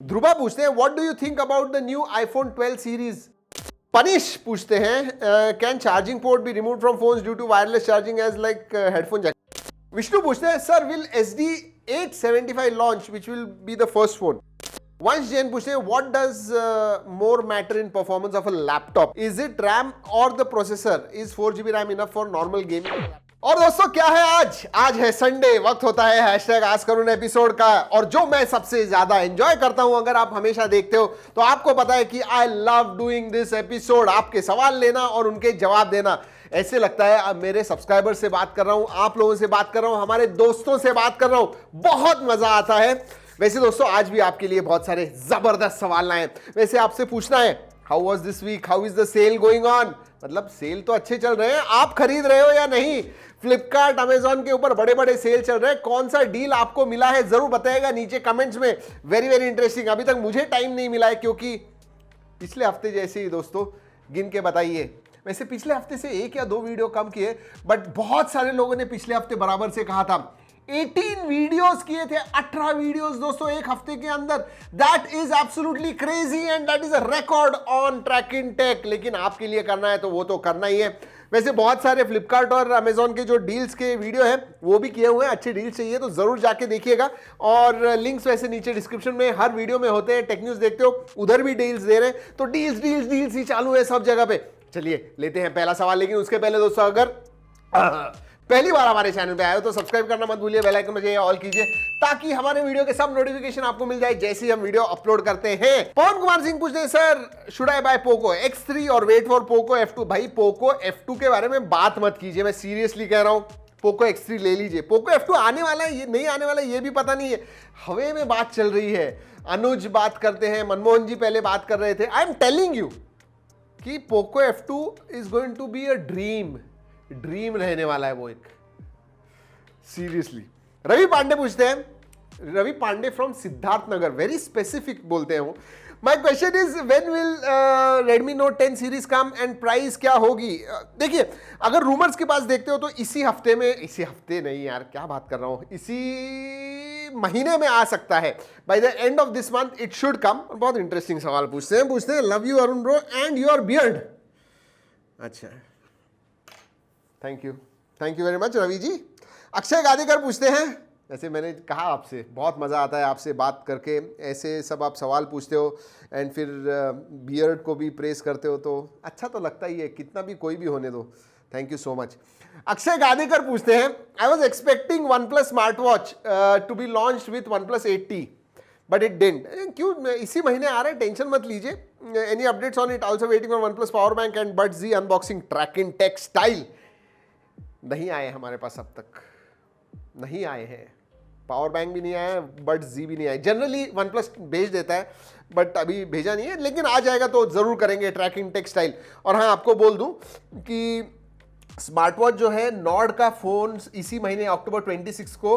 ध्रुवा पूछते हैं what do you think about the new iPhone 12 series. Panish पूछते हैं can charging port be remove from phones due to wireless charging as like headphone jack. Vishnu पूछते हैं sir will SD 875 launch which will be the first phone. Vansh Jain पूछते हैं what does more matter in performance of a laptop, is it RAM और the processor, is 4GB RAM enough for normal gaming. और दोस्तों क्या है आज है Sunday, वक्त होता है हैशटैग आस्क करुण एपिसोड का। और जो मैं सबसे ज्यादा एंजॉय करता हूं, अगर आप हमेशा देखते हो तो आपको पता है कि I love doing this episode. आपके सवाल लेना और उनके जवाब देना, ऐसे लगता है अब मेरे सब्सक्राइबर से बात कर रहा हूं, आप लोगों से बात कर रहा हूं, हमारे दोस्तों से बात कर रहा हूं। बहुत मजा आता है। वैसे दोस्तों आज भी आपके लिए बहुत सारे जबरदस्त सवाल लाए हैं। वैसे आपसे पूछना है how was this week, how is the sale going on. मतलब सेल तो अच्छे चल रहे हैं, आप खरीद रहे हो या नहीं। फ्लिपकार्ट अमेजॉन के ऊपर बड़े बड़े सेल चल रहे हैं, कौन सा डील आपको मिला है जरूर बताइएगा नीचे कमेंट्स में। Very very interesting. अभी तक मुझे टाइम नहीं मिला है क्योंकि पिछले हफ्ते जैसे ही दोस्तों गिन के बताइए। वैसे पिछले हफ्ते से 1 या 2 वीडियो कम किए, बट बहुत सारे लोगों ने पिछले हफ्ते बराबर से कहा था। 18 वीडियोस किए थे, 18 वीडियोस दोस्तों एक हफ्ते के अंदर। That is absolutely crazy and that is a record on track in tech. लेकिन आपके लिए करना है तो वो तो करना ही है। वैसे बहुत सारे फ्लिपकार्ट और अमेजॉन के जो डील्स के वीडियो हैं वो भी किए हुए हैं। अच्छे डील्स चाहिए तो जरूर जाके देखिएगा। और लिंक्स वैसे नीचे डिस्क्रिप्शन में हर वीडियो में होते हैं। टेक न्यूज देखते हो उधर भी डील्स दे रहे हैं, तो डील्स डील्स डील्स ही चालू है सब जगह पे। चलिए लेते हैं पहला सवाल। लेकिन उसके पहले दोस्तों अगर पहली बार हमारे चैनल पे आए हो तो सब्सक्राइब करना मत भूलिए, बेल आइकन बजाइए, ऑल कीजिए ताकि हमारे वीडियो के सब नोटिफिकेशन आपको मिल जाए जैसे ही हम वीडियो अपलोड करते हैं। पवन कुमार सिंह पूछते हैं sir should I buy Poco X3 और वेट फॉर पोको F2। भाई पोको F2 के बारे में बात मत कीजिए, मैं सीरियसली कह रहा हूं। पोको X3 ले लीजिए। पोको F2 आने वाला है, ये नहीं आने वाला है ये भी पता नहीं है, हवे में बात चल रही है। अनुज बात करते हैं, मनमोहन जी पहले बात कर रहे थे। आई एम टेलिंग यू कि Poco F2 is going to be a dream रहने वाला है वो एक, सीरियसली। रवि पांडे पूछते हैं, Ravi Pandey from Siddharth Nagar, very specific बोलते हैं वो। My question is when will Redmi Note 10 series come and price क्या होगी। देखिए अगर रूमर्स के पास देखते हो तो इसी हफ्ते नहीं यार क्या बात कर रहा हूं, इसी महीने में आ सकता है। By the end of this month it should come. बहुत इंटरेस्टिंग सवाल पूछते हैं love you Arun bro and your beard. अच्छा thank you very much Ravi ji. Akshay Gadekar पूछते हैं, वैसे मैंने कहा आपसे बहुत मज़ा आता है आपसे बात करके, ऐसे सब आप सवाल पूछते हो एंड फिर बियर्ड को भी प्रेस करते हो तो अच्छा तो लगता ही है, कितना भी कोई भी होने दो। Thank you so much. Akshay Gadekar पूछते हैं I was expecting OnePlus smart watch to be launched with OnePlus 8T but it didn't. क्यों, इसी महीने आ रहा है, टेंशन मत लीजिए। Any updates on it, also waiting for OnePlus power bank and Buds Z unboxing track in tech style. नहीं आए हमारे पास, अब तक नहीं आए हैं। पावर बैंक भी नहीं आया, Buds Z भी नहीं आए। जनरली OnePlus भेज देता है बट अभी भेजा नहीं है, लेकिन आ जाएगा तो जरूर करेंगे ट्रैकिंग टेक स्टाइल। और हाँ आपको बोल दूं कि स्मार्ट वॉच जो है नॉर्ड का फोन इसी महीने अक्टूबर 26 को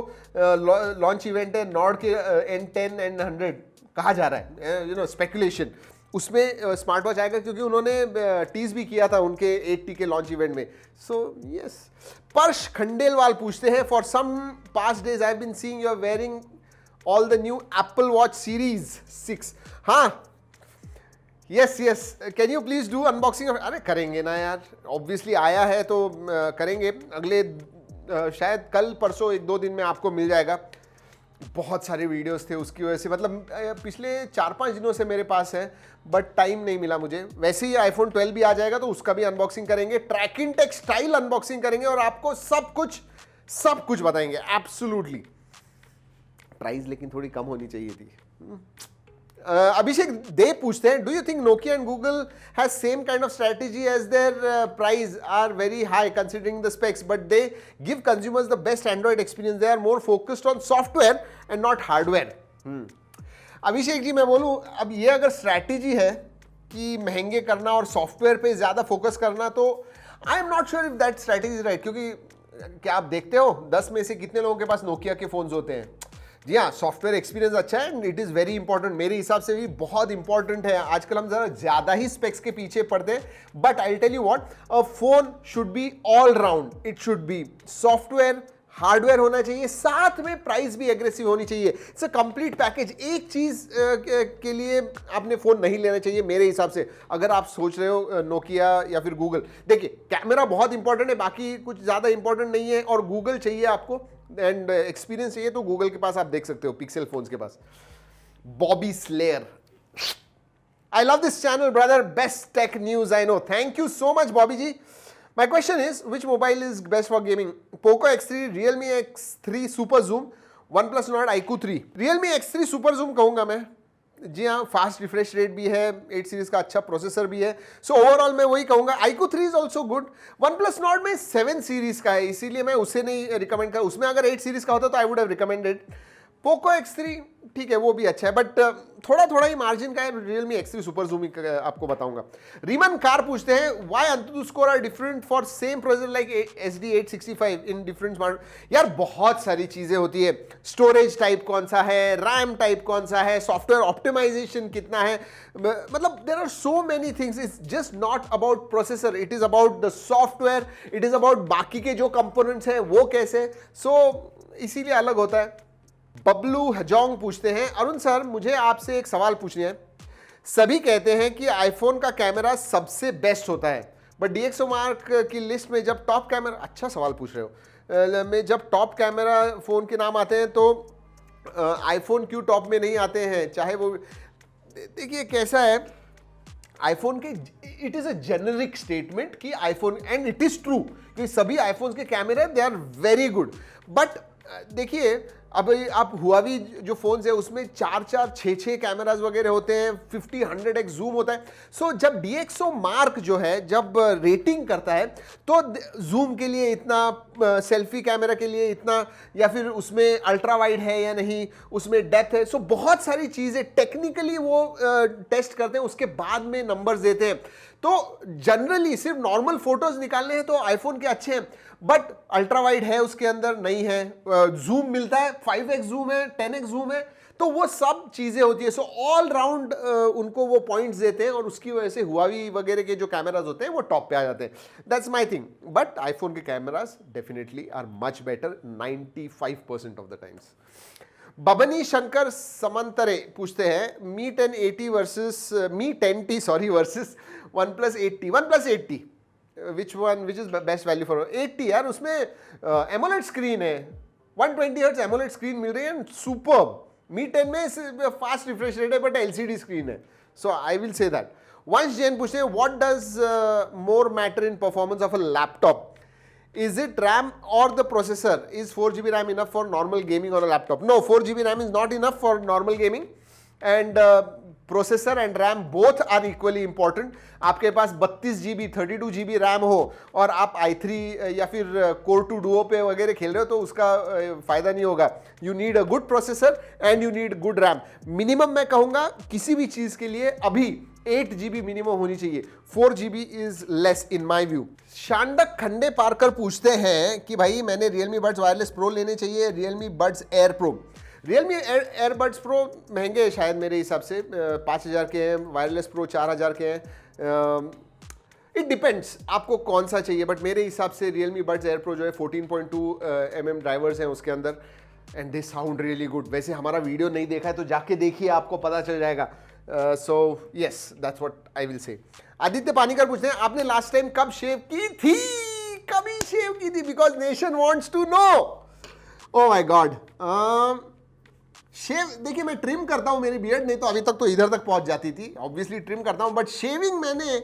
लॉन्च इवेंट है। नॉर्ड के N10 N100 कहा जा रहा है, स्पेकुलेशन, उसमें स्मार्ट वॉच आएगा क्योंकि उन्होंने टीज भी किया था उनके 8T के लॉन्च इवेंट में। So yes. पर्श खंडेलवाल पूछते हैं for some past days I have been seeing you are wearing all the new Apple watch series 6। हाँ yes can you please do unboxing. अरे करेंगे ना यार, ऑब्वियसली आया है तो करेंगे। अगले शायद कल परसों 1-2 दिन में आपको मिल जाएगा। बहुत सारे वीडियोस थे उसकी वजह से, मतलब पिछले 4-5 दिनों से मेरे पास है बट टाइम नहीं मिला मुझे। वैसे ही आईफोन 12 भी आ जाएगा तो उसका भी अनबॉक्सिंग करेंगे, track in tech style unboxing करेंगे और आपको सब कुछ बताएंगे एब्सोल्युटली। प्राइस लेकिन थोड़ी कम होनी चाहिए थी। अभिषेक देव पूछते हैं do you think Nokia and Google has same kind of strategy as their price are very high considering the specs but they give consumers the best Android experience, they are more focused on software and not hardware. Abhishek ji मैं बोलूं, अब ये अगर strategy है कि महंगे करना और सॉफ्टवेयर पे ज्यादा फोकस करना, तो I am not sure if that strategy is right. क्योंकि क्या आप देखते हो 10 में से कितने लोगों के पास नोकिया के फोन्स होते हैं। जी हाँ, सॉफ्टवेयर एक्सपीरियंस अच्छा है and it is very important, मेरे हिसाब से भी बहुत इंपॉर्टेंट है। आजकल हम ज़रा ज़्यादा ही स्पेक्स के पीछे पड़ते हैं but I tell you what, a phone should be all round. It should be software, hardware होना चाहिए, साथ में प्राइस भी एग्रेसिव होनी चाहिए। It's a complete package. एक चीज के लिए आपने फोन नहीं लेना चाहिए मेरे हिसाब से, अगर आप सोच रहे हो नोकिया या फिर गूगल। देखिए कैमरा बहुत इंपॉर्टेंट है, बाकी कुछ ज्यादा इंपॉर्टेंट नहीं है, और गूगल चाहिए आपको एंड एक्सपीरियंस चाहिए तो गूगल के पास आप देख सकते हो, पिक्सल फोन्स के पास। Bobby Slayer, I love this channel, brother. Best tech news I know. Thank you so much, Bobby ji. My question is, which mobile is best for gaming? Poco X3, Realme X3 Super Zoom, OnePlus Nord iQOO 3. Realme X3 Super Zoom कहूँगा मैं। जी हाँ, fast refresh rate भी है, 8 series का अच्छा processor भी है, so overall मैं वही कहूँगा। iQOO 3 is also good. OnePlus Nord में 7 सीरीज का है, इसीलिए मैं उसे नहीं रिकमेंड कर, उसमें अगर 8 सीरीज का होता तो I would have recommended. Poco X3 ठीक है, वो भी अच्छा है, बट थोड़ा थोड़ा ही मार्जिन का है। Realme X3 सुपर जूम आपको बताऊंगा। रीमन कार पूछते हैं, why AnTuTu score are different for same processor like SD865 in different smart. यार बहुत सारी चीजें होती है, स्टोरेज टाइप कौन सा है, रैम टाइप कौन सा है, सॉफ्टवेयर ऑप्टिमाइजेशन कितना है, मतलब there are so many things. It's just not about processor, it is about the software, it is about बाकी के जो कंपोनेंट्स हैं वो कैसे, सो इसीलिए अलग होता है। बबलू हजोंग पूछते हैं, अरुण सर मुझे आपसे एक सवाल पूछना है। सभी कहते हैं कि आईफोन का कैमरा सबसे बेस्ट होता है, बट DxO मार्क की लिस्ट में जब टॉप कैमरा, अच्छा सवाल पूछ रहे हो, में जब टॉप कैमरा फोन के नाम आते हैं तो आईफोन क्यों टॉप में नहीं आते हैं? चाहे वो, देखिए कैसा है आईफोन के, it is a generic statement कि iPhone, and it is true कि सभी आईफोन के कैमरे they are very good, but देखिए अब आप हुआवी जो फोन्स है उसमें 4-4, 6-6 कैमराज वगैरह होते हैं, 50-100x जूम होता है। सो जब DxO मार्क जो है जब रेटिंग करता है तो जूम के लिए इतना, सेल्फी कैमरा के लिए इतना, या फिर उसमें अल्ट्रा वाइड है या नहीं, उसमें डेप्थ है, सो बहुत सारी चीजें टेक्निकली वो टेस्ट करते हैं, उसके बाद में नंबर्स देते हैं। तो जनरली सिर्फ नॉर्मल फोटोज निकालने हैं तो आईफोन के अच्छे हैं, बट अल्ट्रा वाइड है उसके अंदर नहीं है, जूम मिलता है, 5x जूम है, 10x जूम है, तो वो सब चीजें होती है। सो ऑल राउंड उनको वो पॉइंट्स देते हैं और उसकी वजह से हुआवी वगैरह के जो कैमराज होते हैं वो टॉप पे आ जाते हैं। That's my thing, but iPhone के cameras definitely are much better 95% of the times. Babni Shankar Samantaray पूछते हैं, Mi 1080 versus Mi 10T sorry versus OnePlus 8T which one, which is best value for 80 यार, उसमें AMOLED स्क्रीन है, 120 Hz AMOLED स्क्रीन मिल रही है, superb. मी 10 में fast refresh rate है but LCD screen है, सो आई विल से दैट। वंश जैन पूछते हैं, what does more matter in performance of a laptop? Is it RAM or the processor? Is 4GB RAM enough for normal gaming on a laptop? No, 4GB RAM is not enough for normal gaming, and processor and RAM both are equally important. आपके पास 32GB 32GB RAM हो और आप i3 या फिर core 2 Duo पे वगैरह खेल रहे हो तो उसका फायदा नहीं होगा। You need a good processor and you need good RAM. Minimum मैं कहूंगा किसी भी चीज के लिए अभी 8GB मिनिमम होनी चाहिए, 4GB is less in my view. Shandak Khande Parkar पूछते हैं कि भाई मैंने Realme Buds वायरलेस प्रो लेने चाहिए, Realme Buds Air Pro। Realme Air Buds Pro महंगे हैं शायद मेरे हिसाब से, 5000 के हैं, वायरलेस प्रो 4000 के हैं। इट डिपेंड्स आपको कौन सा चाहिए, बट मेरे हिसाब से Realme Buds Air Pro जो है 14.2 mm ड्राइवर्स हैं उसके अंदर, and they sound really good. वैसे हमारा वीडियो नहीं देखा है तो जाके देखिए, आपको पता चल जाएगा। So yes, that's what I will say. Aditya Panikkar पूछते हैं, आपने लास्ट टाइम कब शेव की थी? कभी शेव की थी? Because nation wants to know. Oh my God. Shave देखिए मैं ट्रिम करता हूं मेरी बियर्ड, नहीं तो अभी तक तो इधर तक पहुंच जाती थी। ऑब्वियसली ट्रिम करता हूं, बट शेविंग मैंने,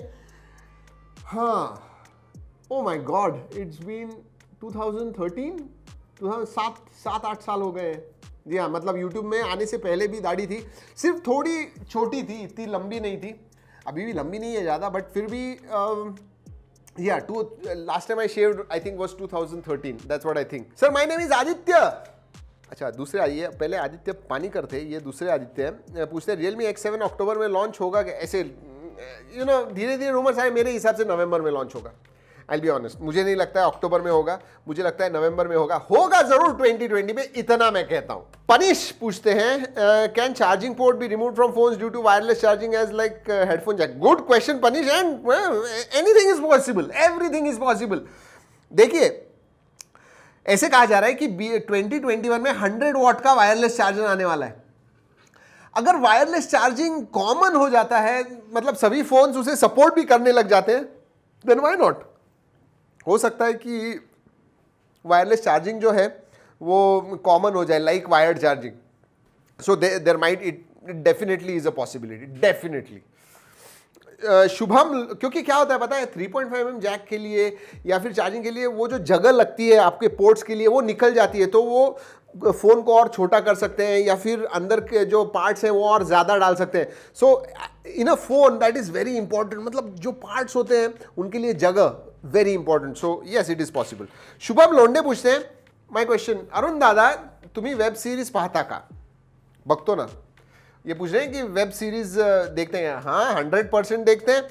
हाँ, oh my god, it's been 2013, 7-8 साल हो गए हैं। जी हाँ, मतलब यूट्यूब में आने से पहले भी दाढ़ी थी, सिर्फ थोड़ी छोटी थी, इतनी लंबी नहीं थी। अभी भी लंबी नहीं है ज़्यादा, बट फिर भी या last time I shaved I think was 2013, that's what I think. Sir my name is Aditya. अच्छा, दूसरे आइए, पहले आदित्य पानीकर थे, ये दूसरे आदित्य हैं। पूछते हैं Realme X7 अक्टूबर में लॉन्च होगा क्या? ऐसे धीरे धीरे रूमर्स आए, मेरे हिसाब से नवंबर में लॉन्च होगा। I'll be honest, मुझे नहीं लगता है अक्टूबर में होगा, मुझे लगता है नवंबर में होगा जरूर 2020 में, इतना मैं कहता हूं। पनिश पूछते हैं, can charging port be remove from phones due to wireless charging as like headphone jack? Good question Punish, and anything is possible, everything is possible. देखिए ऐसे कहा जा रहा है कि 2021 में 100 वॉट का वायरलेस चार्जर आने वाला है। अगर वायरलेस चार्जिंग कॉमन हो जाता है, मतलब सभी फोन्स उसे सपोर्ट भी करने लग जाते हैं, देन व्हाई नॉट। हो सकता है कि वायरलेस चार्जिंग जो है वो कॉमन हो जाए, like wired charging. So there might, it definitely is a possibility, definitely. Shubham, क्योंकि क्या होता है पता है, 3.5mm जैक के लिए या फिर चार्जिंग के लिए वो जो जगह लगती है आपके पोर्ट्स के लिए वो निकल जाती है, तो वो फ़ोन को और छोटा कर सकते हैं या फिर अंदर के जो पार्ट्स हैं वो और ज़्यादा डाल सकते हैं। So in a phone that is very important, मतलब जो पार्ट्स होते हैं उनके लिए जगह very important. So yes, it is possible. Shubham Londhe पूछते हैं, माय क्वेश्चन, अरुण दादा तुम्ही वेब सीरीज पाहता का? बघतो ना। ये पूछ रहे हैं कि वेब सीरीज देखते हैं। हाँ, 100% देखते हैं।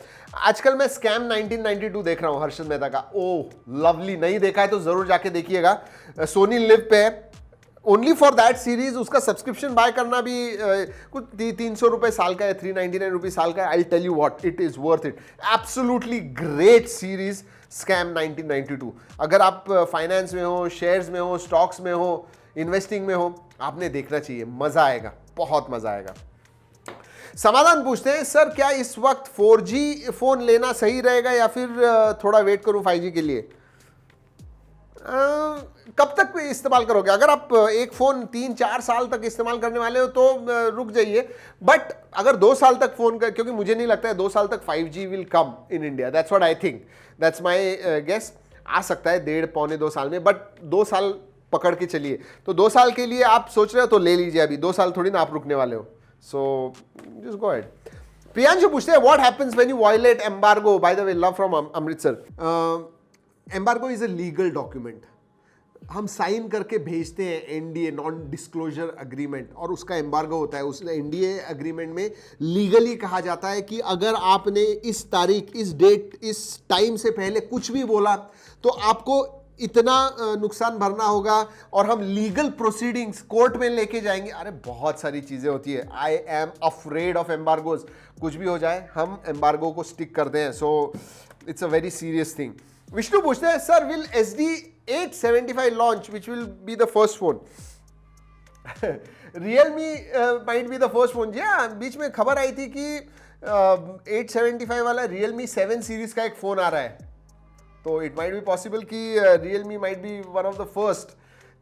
आजकल मैं स्कैम 1992 देख रहा हूँ, हर्षद मेहता का। ओह लवली, नहीं देखा है तो जरूर जाके देखिएगा, सोनी लिव पे है। ओनली फॉर दैट सीरीज उसका सब्सक्रिप्शन बाय करना भी कुछ 300 रुपए साल का है, 399 रुपीज साल का है। I tell you what, it is worth it. Absolutely great series scam 1992। अगर आप फाइनेंस में हो, शेयर्स में हो, स्टॉक्स में हो, इन्वेस्टिंग में हो, आपने देखना चाहिए, मजा आएगा, बहुत मजा आएगा। समाधान पूछते हैं, सर क्या इस वक्त 4G फोन लेना सही रहेगा या फिर थोड़ा वेट करूं 5G के लिए? कब तक इस्तेमाल करोगे? अगर आप एक फोन 3-4 साल तक इस्तेमाल करने वाले हो तो रुक जाइए। बट अगर 2 साल तक फोन का, क्योंकि मुझे नहीं लगता है 2 साल तक 5G will come in India, that's what I think, that's my guess. आ सकता है 1.5-पौने 2 साल में, बट 2 साल पकड़ के चलिए। तो 2 साल के लिए आप सोच रहे हो तो ले लीजिए, अभी 2 साल थोड़ी ना आप रुकने वाले हो। So just go ahead. Priyanshu पूछते हैं, what happens when you violate embargo? By the way, love from Amritsar. Embargo is a legal document, हम साइन करके भेजते हैं एनडीए, नॉन डिस्क्लोजर अग्रीमेंट, और उसका एम्बार्गो होता है। उस एनडीए अग्रीमेंट में लीगली कहा जाता है कि अगर आपने इस तारीख, इस डेट, इस टाइम से पहले कुछ भी बोला तो आपको इतना नुकसान भरना होगा, और हम लीगल प्रोसीडिंग्स कोर्ट में लेके जाएंगे। अरे बहुत सारी चीजें होती है। I am afraid of embargoes. कुछ भी हो जाए हम एम्बार्गो को स्टिक करते हैं। So it's a very serious thing. Vishnu पूछते हैं, sir will SD875 launch which will be the first phone? Realme might be the first phone. जी हाँ, बीच में खबर आई थी कि 875 वाला रियलमी 7 सीरीज का एक फोन आ रहा है, तो इट माइट बी पॉसिबल कि Realme might be one of the first,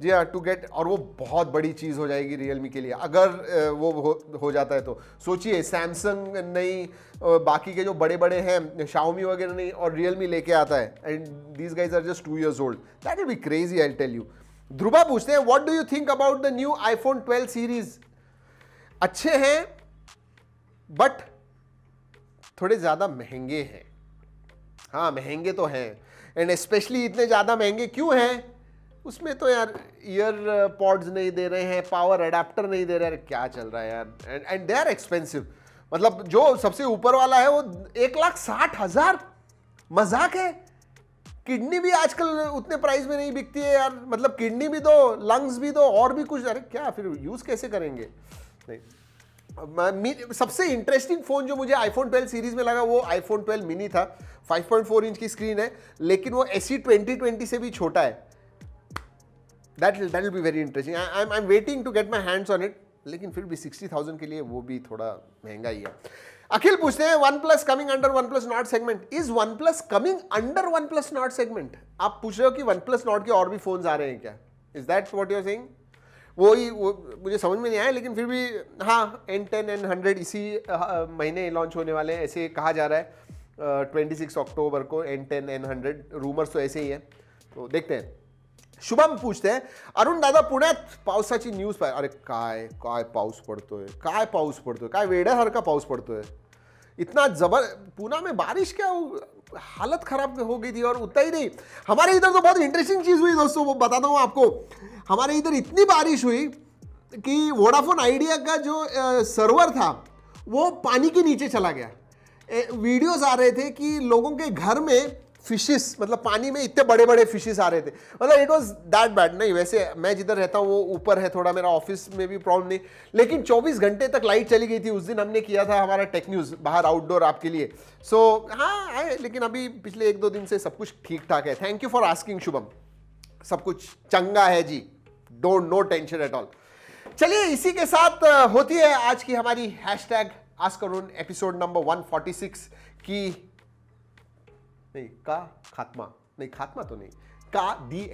जी हाँ, टू गेट। और वो बहुत बड़ी चीज़ हो जाएगी रियलमी के लिए अगर वो हो जाता है तो। सोचिए, सैमसंग नहीं, बाकी के जो बड़े बड़े हैं, शाओमी वगैरह नहीं, और रियलमी लेके आता है, and these guys are just 2 years old। That will be crazy, I tell you. Dhruva पूछते हैं, what do you think about the new iPhone 12 series? अच्छे हैं बट थोड़े ज़्यादा महंगे हैं। हाँ, महंगे तो हैं, एंड स्पेशली इतने ज़्यादा महंगे क्यों हैं? उसमें तो यार ईयर पॉड्स नहीं दे रहे हैं, पावर अडेप्टर नहीं दे रहे हैं, क्या चल रहा है यार। And they are expensive. मतलब जो सबसे ऊपर वाला है वो 1,60,000, मजाक है। किडनी भी आजकल उतने प्राइस में नहीं बिकती है यार। मतलब किडनी भी दो, लंग्स भी दो, और भी कुछ। अरे क्या, फिर यूज कैसे करेंगे? नहीं। सबसे इंटरेस्टिंग फोन जो मुझे iPhone 12 सीरीज में लगा वो iPhone 12 मिनी था। 5.4 इंच की स्क्रीन है, लेकिन वो SE 2020 से भी छोटा है। That will be very interesting. I'm waiting to get my hands on it. लेकिन फिर भी 60,000 के लिए वो भी थोड़ा महंगा ही है। अखिल पूछते हैं, OnePlus coming under OnePlus Nord segment. Is OnePlus coming under OnePlus Nord segment? आप पूछ रहे हो कि OnePlus Nord के और भी फोन्स आ रहे हैं क्या? Is that what you're saying? वो मुझे समझ में नहीं आया, लेकिन फिर भी हाँ, N10, N100 इसी महीने लॉन्च होने वाले हैं, ऐसे कहा जा रहा है। 26 अक्टूबर को N10, N100, रूमर्स तो ऐसे ही है, तो देखते हैं। शुभम पूछते हैं, अरुण दादा पुण्यात पावसाची न्यूज पाहिजे? अरे काय पाऊस पडतोय, काय वेड्यासारखा पाऊस पडतोय, इतना जबर। पुणे में बारिश क्या हालत खराब हो गई थी। और उतना ही नहीं, हमारे इधर तो बहुत इंटरेस्टिंग चीज हुई दोस्तों, वो बताता हूँ आपको। हमारे इधर इतनी बारिश हुई कि वोडाफोन आइडिया का जो सर्वर था वो पानी के नीचे चला गया। वीडियोस आ रहे थे कि लोगों के घर में फिशेस, मतलब पानी में इतने बड़े बड़े फिशेस आ रहे थे। मतलब इट वाज दैट बैड। नहीं, वैसे मैं जिधर रहता हूँ वो ऊपर है थोड़ा, मेरा ऑफिस में भी प्रॉब्लम नहीं, लेकिन 24 घंटे तक लाइट चली गई थी। उस दिन हमने किया था हमारा टेक न्यूज़ बाहर आउटडोर आपके लिए। सो हाँ है, लेकिन अभी पिछले 1-2 दिन से सब कुछ ठीक ठाक है। Thank you for asking Shubham. सब कुछ चंगा है जी, don't no tension at all. चलिए इसी के साथ होती है आज की हमारी hashtag ask Arun episode number 146 की नहीं का खात्मा, नहीं खात्मा तो नहीं, का दी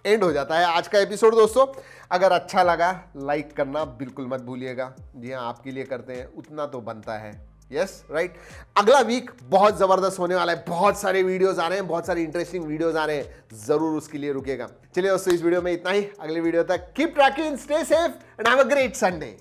एंड हो जाता है आज का एपिसोड। दोस्तों अगर अच्छा लगा लाइक करना बिल्कुल मत भूलिएगा, जी हाँ आपके लिए करते हैं उतना तो बनता है। यस राइट, अगला वीक बहुत जबरदस्त होने वाला है, बहुत सारे वीडियोस आ रहे हैं, बहुत सारे इंटरेस्टिंग वीडियोस आ रहे हैं, जरूर उसके लिए रुकेगा। चलिए दोस्तों इस वीडियो में इतना ही, अगले वीडियो तक keep trekking, stay safe and have a great Sunday.